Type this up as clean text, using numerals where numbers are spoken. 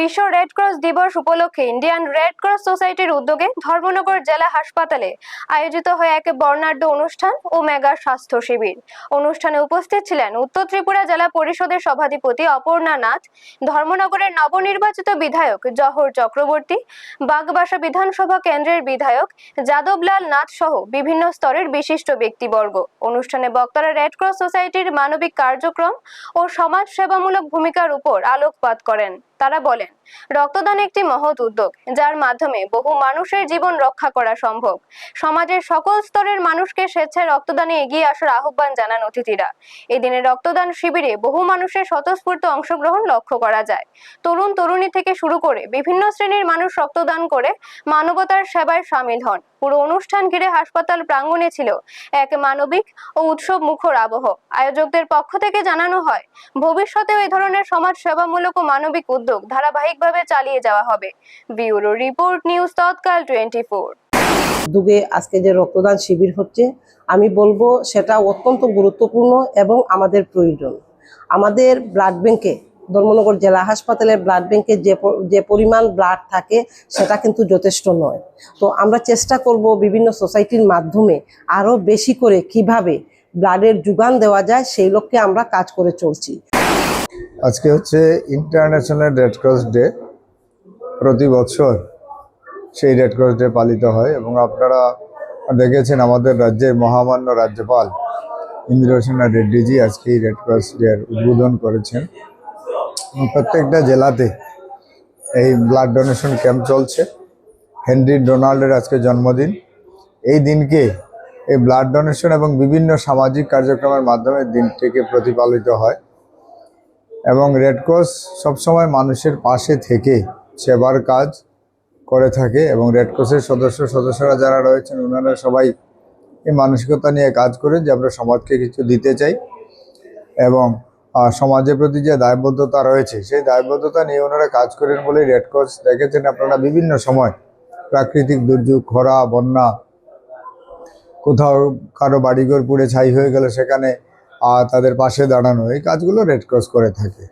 বিশ্ব red cross দিবস উপলক্ষে ইন্ডিয়ান রেড ক্রস সোসাইটির উদ্যোগে ধর্মনগর জেলা হাসপাতালে আয়োজিত হয় এক বর্ণাঢ্য অনুষ্ঠান ও মেগা স্বাস্থ্য শিবির। অনুষ্ঠানে উপস্থিত ছিলেন উত্তর ত্রিপুরা জেলা পরিষদের সভাধিপতি অপর্ণা নাথ, ধর্মনগরের নবনির্বাচিত বিধায়ক জহর চক্রবর্তী, বাগবাসা বিধানসভা কেন্দ্রের বিধায়ক যাদবলাল নাথ সহ বিভিন্ন স্তরের বিশিষ্ট ব্যক্তিবর্গ। অনুষ্ঠানে বক্তারা রেড ক্রস সোসাইটির মানবিক কার্যক্রম ও সমাজ সেবামূলক ভূমিকার উপর আলোকপাত করেন। তারা বলেন, রক্তদান একটি মহৎ উদ্যোগ, যার মাধ্যমে বহু মানুষের জীবন রক্ষা করা সম্ভব। সমাজের সকল স্তরের মানুষকে স্বেচ্ছায় রক্তদানে এগিয়ে আসার আহ্বান জানান অতিথিরা। এদিনের রক্তদান শিবিরে বহু মানুষের স্বতঃস্ফূর্ত অংশগ্রহণ লক্ষ্য করা যায়। তরুণ তরুণী থেকে শুরু করে বিভিন্ন শ্রেণীর মানুষ রক্তদান করে মানবতার সেবায় সামিল হন। পুরো অনুষ্ঠান ঘিরে হাসপাতাল প্রাঙ্গণে ছিল এক মানবিক ও উৎসব মুখর আবহ। আয়োজকদের পক্ষ থেকে জানানো হয়, ভবিষ্যতেও এই ধরনের সমাজ সেবামূলক ও মানবিক উদ্যোগ ধারাবাহিকভাবে চালিয়ে যাওয়া হবে। ব্যুরো রিপোর্ট, নিউজ তৎকাল 24। উদ্যোগে আজকে যে রক্তদান শিবির হচ্ছে, আমি বলবো সেটা অত্যন্ত গুরুত্বপূর্ণ এবং আমাদের প্রয়োজন। আমাদের ব্লাড ব্যাংকে, ধর্মনগর জেলা হাসপাতালের ব্লাড ব্যাংকে যে পরিমাণ ব্লাড থাকে সেটা কিন্তু যথেষ্ট নয়। তো আমরা চেষ্টা করব বিভিন্ন সোসাইটির মাধ্যমে আরও বেশি করে কিভাবে ব্লাডের যোগান দেওয়া যায় সেই লক্ষ্যে আমরা কাজ করে চলছি। আজকে হচ্ছে ইন্টারন্যাশনাল রেড ক্রস ডে। প্রতি বছর সেই রেড ক্রস ডে পালিত হয় এবং আপনারা দেখেছেন আমাদের রাজ্যের মহামান্য রাজ্যপাল ইন্দ্রসেনা রেড্ডিজি আজকে এই রেড ক্রস ডে উদ্বোধন করেছেন। প্রত্যেকটা জেলাতে এই ব্লাড ডোনেশন ক্যাম্প চলছে। হেনরি ডোনাল্ডের আজকে জন্মদিন। এই দিনকে এই ব্লাড ডোনেশন এবং বিভিন্ন সামাজিক কার্যক্রমের মাধ্যমে দিনটিকে প্রতিপালিত হয় এবং রেড ক্রস সবসময় মানুষের পাশে থেকে সেবার কাজ করে থাকে এবং রেড ক্রসের সদস্যরা যারা রয়েছেন ওনারা সবাই এই মানসিকতা নিয়ে কাজ করে যে আমরা সমাজকে কিছু দিতে চাই এবং সমাজের প্রতি যে দায়বদ্ধতা রয়েছে সেই দায়বদ্ধতা নিয়ে ওনারা কাজ করেন বলেই রেড ক্রস দেখেছেন আপনারা বিভিন্ন সময় প্রাকৃতিক দুর্যোগ, খরা, বন্যা, কোথাও কারো বাড়িঘর পুড়ে ছাই হয়ে গেলে সেখানে তাদের পাশে দাঁড়ানো, এই কাজগুলো রেড ক্রস করে থাকে।